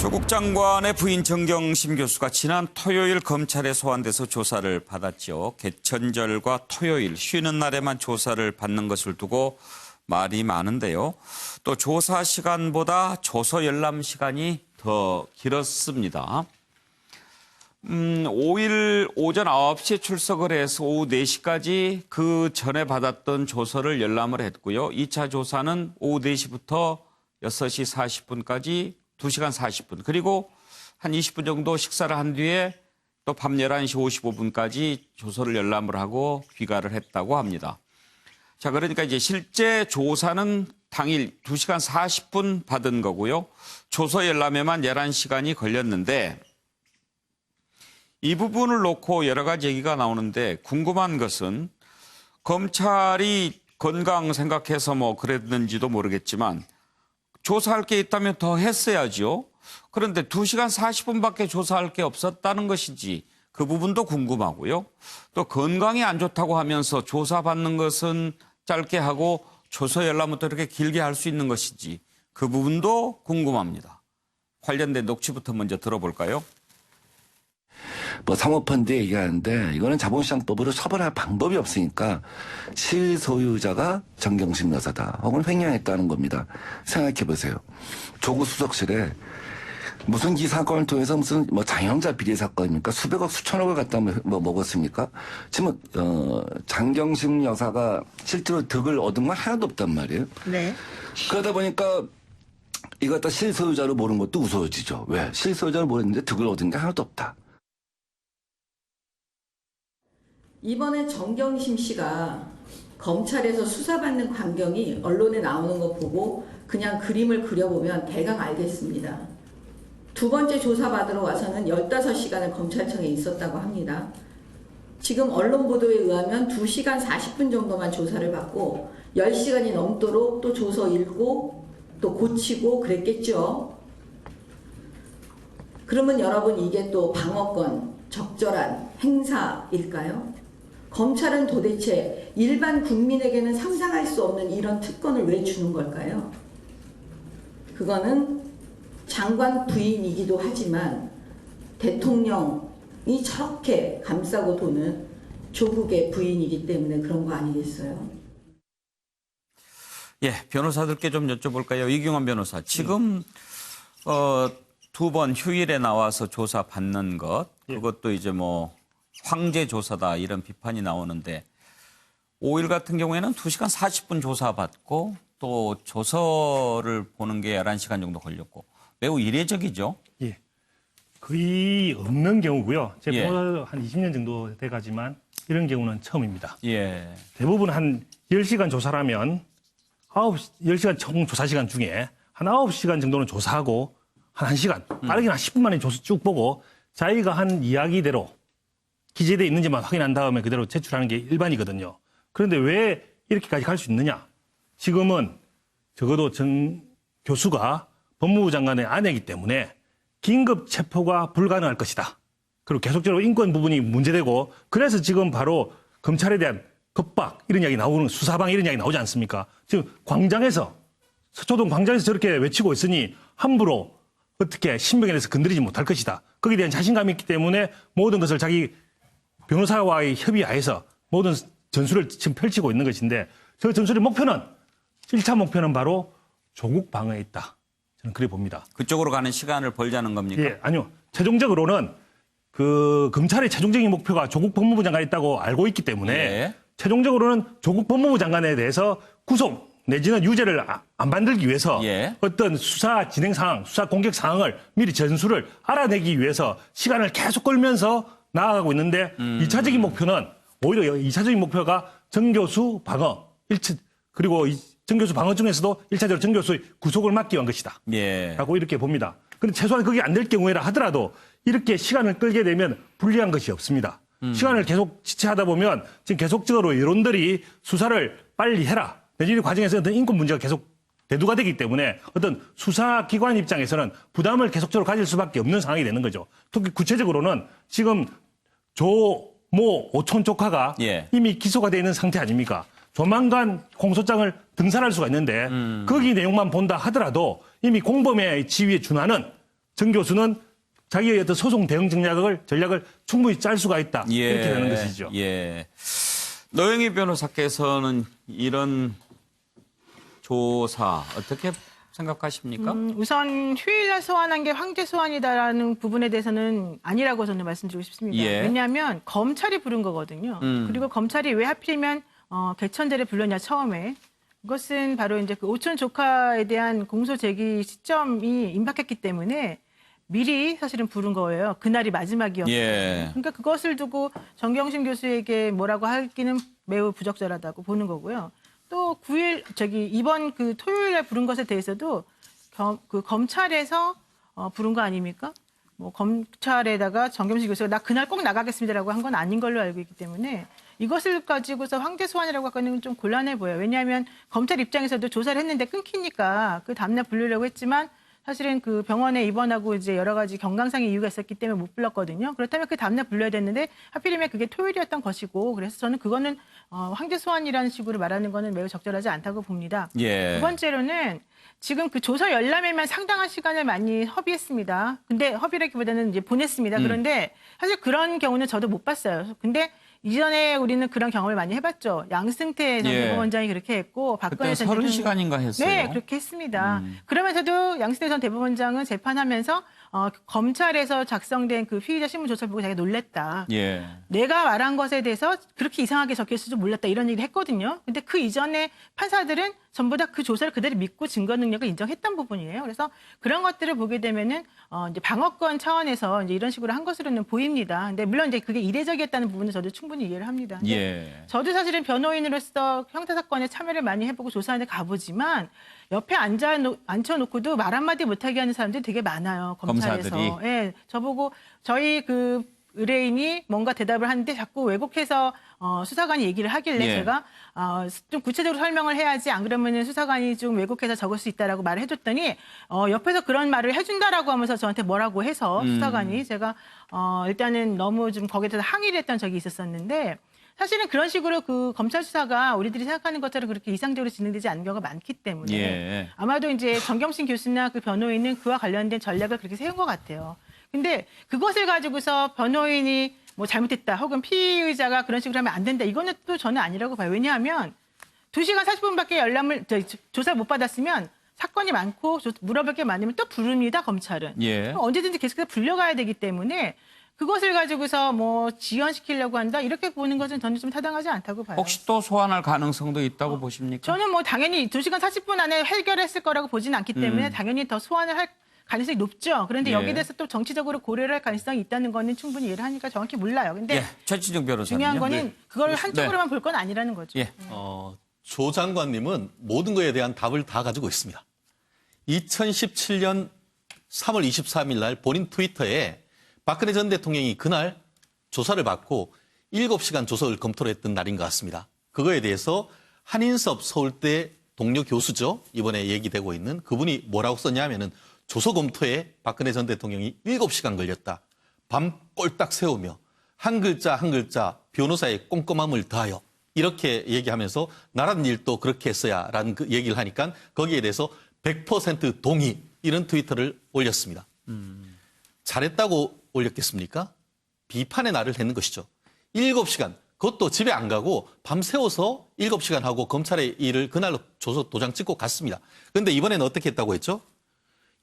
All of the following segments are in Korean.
조국 장관의 부인 정경심 교수가 지난 토요일 검찰에 소환돼서 조사를 받았죠. 개천절과 토요일 쉬는 날에만 조사를 받는 것을 두고 말이 많은데요. 또 조사 시간보다 조서 열람 시간이 더 길었습니다. 5일 오전 9시에 출석을 해서 오후 4시까지 그 전에 받았던 조서를 열람을 했고요. 2차 조사는 오후 4시부터 6시 40분까지 2시간 40분 그리고 한 20분 정도 식사를 한 뒤에 또 밤 11시 55분까지 조서를 열람을 하고 귀가를 했다고 합니다. 자, 그러니까 이제 실제 조사는 당일 2시간 40분 받은 거고요. 조서 열람에만 11시간이 걸렸는데 이 부분을 놓고 여러 가지 얘기가 나오는데 궁금한 것은 검찰이 건강 생각해서 뭐 그랬는지도 모르겠지만 조사할 게 있다면 더 했어야죠. 그런데 2시간 40분밖에 조사할 게 없었다는 것인지 그 부분도 궁금하고요. 또 건강이 안 좋다고 하면서 조사받는 것은 짧게 하고 조서 열람은 또 이렇게 길게 할 수 있는 것인지 그 부분도 궁금합니다. 관련된 녹취부터 먼저 들어볼까요? 사모펀드 얘기하는데 이거는 자본시장법으로 처벌할 방법이 없으니까 실소유자가 정경심 여사다 혹은 횡령했다는 겁니다. 생각해 보세요. 조국 수석실에 무슨 이 사건을 통해서 무슨 장영자 비리 사건입니까? 수백억 수천억을 갖다 먹었습니까? 지금 장경심 여사가 실제로 득을 얻은 건 하나도 없단 말이에요. 네. 그러다 보니까 이거 갖다 실소유자로 모르는 것도 우스워지죠. 왜? 실소유자로 모르는데 득을 얻은 게 하나도 없다. 이번에 정경심 씨가 검찰에서 수사받는 광경이 언론에 나오는 거 보고 그냥 그림을 그려보면 대강 알겠습니다. 두 번째 조사받으러 와서는 15시간을 검찰청에 있었다고 합니다. 지금 언론 보도에 의하면 2시간 40분 정도만 조사를 받고 10시간이 넘도록 또 조서 읽고 또 고치고 그랬겠죠. 그러면 여러분 이게 또 방어권 적절한 행사일까요? 검찰은 도대체 일반 국민에게는 상상할 수 없는 이런 특권을 왜 주는 걸까요? 그거는 장관 부인이기도 하지만 대통령이 저렇게 감싸고 도는 조국의 부인이기 때문에 그런 거 아니겠어요? 예, 변호사들께 좀 여쭤볼까요? 이경원 변호사. 지금 2번 휴일에 나와서 조사 받는 것, 그것도 이제 황제 조사다 이런 비판이 나오는데 5일 같은 경우에는 2시간 40분 조사받고 또 조서를 보는 게 11시간 정도 걸렸고 매우 이례적이죠. 예. 거의 없는 경우고요. 제 변호사 한 20년 정도 돼가지만 이런 경우는 처음입니다. 예. 대부분 한 10시간 조사라면 10시간 총 조사 시간 중에 한 9시간 정도는 조사하고 한 1시간, 빠르게는 한 10분 만에 조사 쭉 보고 자기가 한 이야기대로 기재되어 있는지만 확인한 다음에 그대로 제출하는 게 일반이거든요. 그런데 왜 이렇게까지 갈 수 있느냐? 지금은 적어도 정 교수가 법무부 장관의 아내이기 때문에 긴급 체포가 불가능할 것이다. 그리고 계속적으로 인권 부분이 문제되고 그래서 지금 바로 검찰에 대한 겁박 이런 이야기 나오는 수사방 이런 이야기 나오지 않습니까? 지금 광장에서 서초동 광장에서 저렇게 외치고 있으니 함부로 어떻게 신병에 대해서 건드리지 못할 것이다. 거기에 대한 자신감이 있기 때문에 모든 것을 자기 변호사와의 협의하에서 모든 전술을 지금 펼치고 있는 것인데 저 전술의 목표는 1차 목표는 바로 조국 방어에 있다. 저는 그래 봅니다. 그쪽으로 가는 시간을 벌자는 겁니까? 예, 아니요. 최종적으로는 그 검찰의 최종적인 목표가 조국 법무부 장관이 있다고 알고 있기 때문에 최종적으로는 조국 법무부 장관에 대해서 구속 내지는 유죄를 안 만들기 위해서 어떤 수사 진행 상황, 수사 공격 상황을 미리 전술을 알아내기 위해서 시간을 계속 끌면서 나아가고 있는데 2차적인 목표는 오히려 2차적인 목표가 정 교수 방어, 그리고 정 교수 방어 중에서도 1차적으로 정 교수의 구속을 막기 위한 것이다. 라고 이렇게 봅니다. 그런데 최소한 그게 안 될 경우에라 하더라도 이렇게 시간을 끌게 되면 불리한 것이 없습니다. 시간을 계속 지체하다 보면 지금 계속적으로 여론들이 수사를 빨리 해라. 내지는 과정에서 어떤 인권 문제가 계속 대두가 되기 때문에 어떤 수사기관 입장에서는 부담을 계속적으로 가질 수밖에 없는 상황이 되는 거죠. 특히 구체적으로는 지금 조모 오촌 조카가 이미 기소가 되어 있는 상태 아닙니까? 조만간 공소장을 등산할 수가 있는데 거기 내용만 본다 하더라도 이미 공범의 지위에 준하는 정 교수는 자기의 어떤 소송 대응 전략을 충분히 짤 수가 있다. 이렇게 되는 것이죠. 예. 노영희 변호사께서는 이런 조사 어떻게 생각하십니까? 우선 휴일날 소환한 게 황제 소환이다라는 부분에 대해서는 아니라고 저는 말씀드리고 싶습니다. 예. 왜냐하면 검찰이 부른 거거든요. 그리고 검찰이 왜 하필이면 개천대를 불렀냐 처음에. 그것은 바로 이제 그 오촌 조카에 대한 공소 제기 시점이 임박했기 때문에 미리 사실은 부른 거예요. 그날이 마지막이었고. 예. 그러니까 그것을 두고 정경심 교수에게 뭐라고 하기는 매우 부적절하다고 보는 거고요. 또 9일 이번 그 토요일에 부른 것에 대해서도 그 검찰에서 부른 거 아닙니까? 뭐 검찰에다가 정경심 교수가 나 그날 꼭 나가겠습니다라고 한 건 아닌 걸로 알고 있기 때문에 이것을 가지고서 황제 소환이라고 하기는 좀 곤란해 보여요. 왜냐하면 검찰 입장에서도 조사를 했는데 끊기니까 그 다음날 부르려고 했지만 사실은 그 병원에 입원하고 이제 여러 가지 건강상의 이유가 있었기 때문에 못 불렀거든요. 그렇다면 그 다음날 불러야 됐는데 하필이면 그게 토요일이었던 것이고 그래서 저는 그거는 황제 소환이라는 식으로 말하는 거는 매우 적절하지 않다고 봅니다. 예. 두 번째로는 지금 그 조사 열람에만 상당한 시간을 많이 허비했습니다. 근데 허비라기보다는 이제 보냈습니다. 그런데 사실 그런 경우는 저도 못 봤어요. 근데 이전에 우리는 그런 경험을 많이 해봤죠. 양승태 전 예. 대법원장이 그렇게 했고 박근혜 그때 전 대통령 30시간인가 했어요. 네, 그렇게 했습니다. 그러면서도 양승태 전 대법원장은 재판하면서 검찰에서 작성된 그 피의자 신문 조사를 보고 자기가 놀랬다. 예. 내가 말한 것에 대해서 그렇게 이상하게 적혔을 줄 몰랐다 이런 얘기를 했거든요. 근데 그 이전에 판사들은 전부 다 그 조사를 그대로 믿고 증거 능력을 인정했던 부분이에요. 그래서 그런 것들을 보게 되면은 이제 방어권 차원에서 이제 이런 식으로 한 것으로는 보입니다. 근데 물론 이제 그게 이례적이었다는 부분은 저도 충분히 이해를 합니다. 근데 예. 저도 사실은 변호인으로서 형사 사건에 참여를 많이 해보고 조사하는 데 가보지만 옆에 앉혀놓고도 말 한마디 못하게 하는 사람들이 되게 많아요. 검찰에서. 검사들이? 예, 저보고 저희 그 의뢰인이 뭔가 대답을 하는데 자꾸 왜곡해서 수사관이 얘기를 하길래 예. 제가 좀 구체적으로 설명을 해야지 안 그러면은 수사관이 좀 왜곡해서 적을 수 있다라고 말을 해줬더니 옆에서 그런 말을 해준다라고 하면서 저한테 뭐라고 해서 수사관이 제가 일단은 너무 좀 거기에 대해서 항의를 했던 적이 있었었는데 사실은 그런 식으로 그 검찰 수사가 우리들이 생각하는 것처럼 그렇게 이상적으로 진행되지 않는 경우가 많기 때문에 예. 아마도 이제 정경심 교수나 그 변호인은 그와 관련된 전략을 그렇게 세운 것 같아요. 근데 그것을 가지고서 변호인이 뭐 잘못했다 혹은 피의자가 그런 식으로 하면 안 된다. 이거는 또 저는 아니라고 봐요. 왜냐하면 2시간 40분밖에 조사를 못 받았으면 사건이 많고 물어볼 게 많으면 또 부릅니다. 검찰은. 예. 언제든지 계속해서 불려가야 되기 때문에 그것을 가지고서 뭐 지연시키려고 한다. 이렇게 보는 것은 저는 좀 타당하지 않다고 봐요. 혹시 또 소환할 가능성도 있다고 보십니까? 저는 뭐 당연히 2시간 40분 안에 해결했을 거라고 보지는 않기 때문에 당연히 더 소환을 할 가능성이 높죠. 그런데 예. 여기에 대해서 또 정치적으로 고려를 할 가능성이 있다는 거는 충분히 이해를 하니까 정확히 몰라요. 근데 예. 최치중 변호사님. 중요한 거는 그걸 한쪽으로만 볼 건 아니라는 거죠. 예. 조 장관님은 모든 것에 대한 답을 다 가지고 있습니다. 2017년 3월 23일 날 본인 트위터에 박근혜 전 대통령이 그날 조사를 받고 7시간 조사를 검토를 했던 날인 것 같습니다. 그거에 대해서 한인섭 서울대 동료 교수죠. 이번에 얘기되고 있는 그분이 뭐라고 썼냐면은 조서 검토에 박근혜 전 대통령이 7시간 걸렸다. 밤 꼴딱 세우며 한 글자 한 글자 변호사의 꼼꼼함을 다하여 이렇게 얘기하면서 나란 일도 그렇게 했어야라는 그 얘기를 하니까 거기에 대해서 100% 동의 이런 트위터를 올렸습니다. 잘했다고 올렸겠습니까? 비판의 날을 했는 것이죠. 7시간 그것도 집에 안 가고 밤새워서 7시간 하고 검찰의 일을 그날로 조서 도장 찍고 갔습니다. 그런데 이번에는 어떻게 했다고 했죠?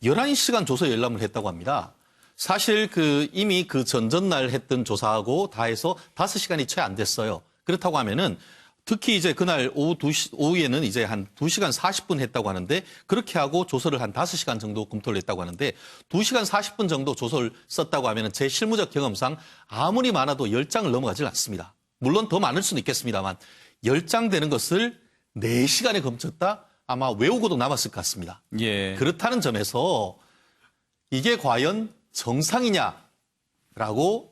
11시간 조서 열람을 했다고 합니다. 사실 이미 그 전전날 했던 조사하고 다 해서 5시간이 채 안 됐어요. 그렇다고 하면은 특히 이제 그날 오후에는 이제 한 2시간 40분 했다고 하는데 그렇게 하고 조서를 한 5시간 정도 검토를 했다고 하는데 2시간 40분 정도 조서를 썼다고 하면은 제 실무적 경험상 아무리 많아도 10장을 넘어가질 않습니다. 물론 더 많을 수는 있겠습니다만 10장 되는 것을 4시간에 검쳤다? 아마 외우고도 남았을 것 같습니다. 예. 그렇다는 점에서 이게 과연 정상이냐라고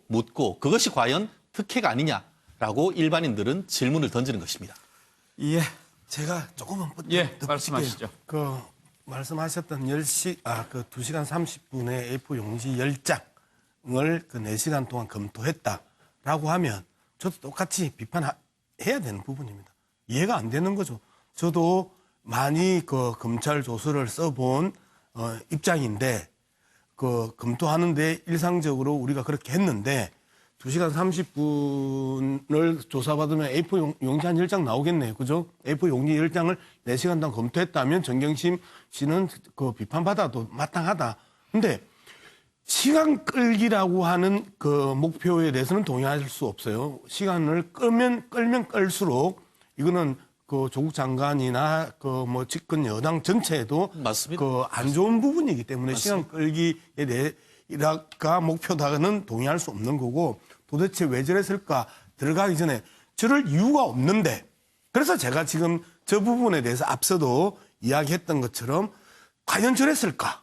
묻고 그것이 과연 특혜가 아니냐라고 일반인들은 질문을 던지는 것입니다. 예. 제가 조금만 예, 말씀하시죠. 말씀하셨던 2시간 30분의 A4 용지 10장을 그 4시간 동안 검토했다라고 하면 저도 똑같이 비판해야 되는 부분입니다. 이해가 안 되는 거죠. 저도 많이 그 검찰 조서를 써본 입장인데 그 검토하는데 일상적으로 우리가 그렇게 했는데 2시간 30분을 조사받으면 A4 용지 한 10장 나오겠네요. 그죠? A4 용지 10장을 4시간 동안 검토했다면 정경심 씨는 그 비판받아도 마땅하다. 근데 시간 끌기라고 하는 그 목표에 대해서는 동의할 수 없어요. 시간을 끌면 끌수록 이거는 그 조국 장관이나 그 뭐 집권 여당 전체에도 맞습니다. 그 안 좋은 부분이기 때문에 시간 끌기에 대해가 목표다는 동의할 수 없는 거고 도대체 왜 저랬을까 들어가기 전에 저럴 이유가 없는데 그래서 제가 지금 저 부분에 대해서 앞서도 이야기했던 것처럼 과연 저랬을까?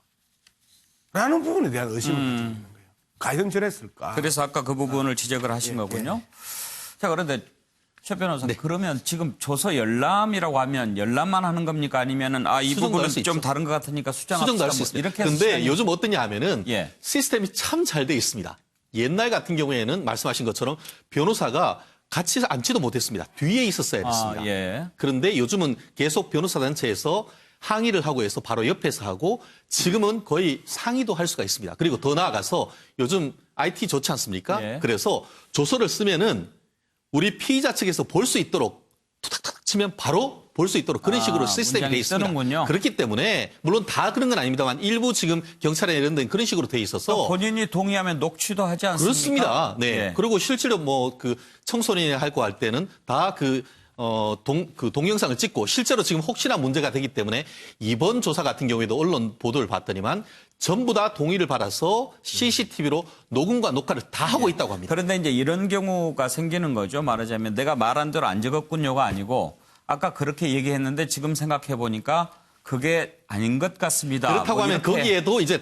라는 부분에 대한 의심을 가지고 있는 거예요. 과연 저랬을까? 그래서 아까 그 부분을 지적을 하신 거군요. 자, 그런데 최 변호사, 그러면 지금 조서 열람이라고 하면 열람만 하는 겁니까? 아니면은 이 수정도 부분은 할수 좀 있죠. 다른 것 같으니까 수정합시다. 수정도 할 수 뭐 있습니다. 이렇게 해서 근데 시간이- 요즘 어떠냐 하면은 예. 시스템이 참 잘 돼 있습니다. 옛날 같은 경우에는 말씀하신 것처럼 변호사가 같이 앉지도 못했습니다. 뒤에 있었어야 됐습니다. 예. 그런데 요즘은 계속 변호사 단체에서 항의를 하고 해서 바로 옆에서 하고 지금은 거의 상의도 할 수가 있습니다. 그리고 더 나아가서 요즘 IT 좋지 않습니까? 예. 그래서 조서를 쓰면은 우리 피의자 측에서 볼 수 있도록 툭탁탁 치면 바로 볼 수 있도록 그런 식으로 시스템이 문장이 돼 있습니다. 뜨는군요. 그렇기 때문에 물론 다 그런 건 아닙니다만 일부 지금 경찰에 이런 데는 그런 식으로 돼 있어서 본인이 동의하면 녹취도 하지 않습니까? 그렇습니다. 네. 예. 그리고 실제로 뭐 그 청소년이 할 거 할 때는 다 그 동영상을 찍고 실제로 지금 혹시나 문제가 되기 때문에 이번 조사 같은 경우에도 언론 보도를 봤더니만 전부 다 동의를 받아서 CCTV로 녹음과 녹화를 다 하고 있다고 합니다. 그런데 이제 이런 경우가 생기는 거죠. 말하자면 내가 말한 대로 안 적었군요가 아니고 아까 그렇게 얘기했는데 지금 생각해 보니까 그게 아닌 것 같습니다. 그렇다고 뭐 하면 이렇게. 거기에도 이제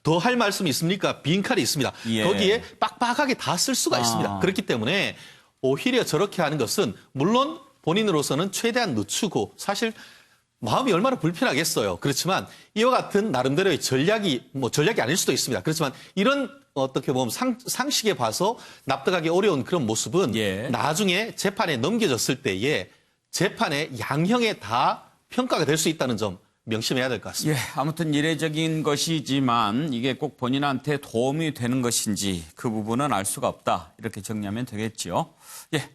더 할 말씀이 있습니까? 빈칼이 있습니다. 예. 거기에 빡빡하게 다 쓸 수가 있습니다. 그렇기 때문에 오히려 저렇게 하는 것은 물론 본인으로서는 최대한 늦추고 사실 마음이 얼마나 불편하겠어요. 그렇지만 이와 같은 나름대로의 전략이 아닐 수도 있습니다. 그렇지만 이런 어떻게 보면 상식에 봐서 납득하기 어려운 그런 모습은 예. 나중에 재판에 넘겨졌을 때에 재판의 양형에 다 평가가 될 수 있다는 점 명심해야 될 것 같습니다. 예, 아무튼 이례적인 것이지만 이게 꼭 본인한테 도움이 되는 것인지 그 부분은 알 수가 없다. 이렇게 정리하면 되겠지요. 예,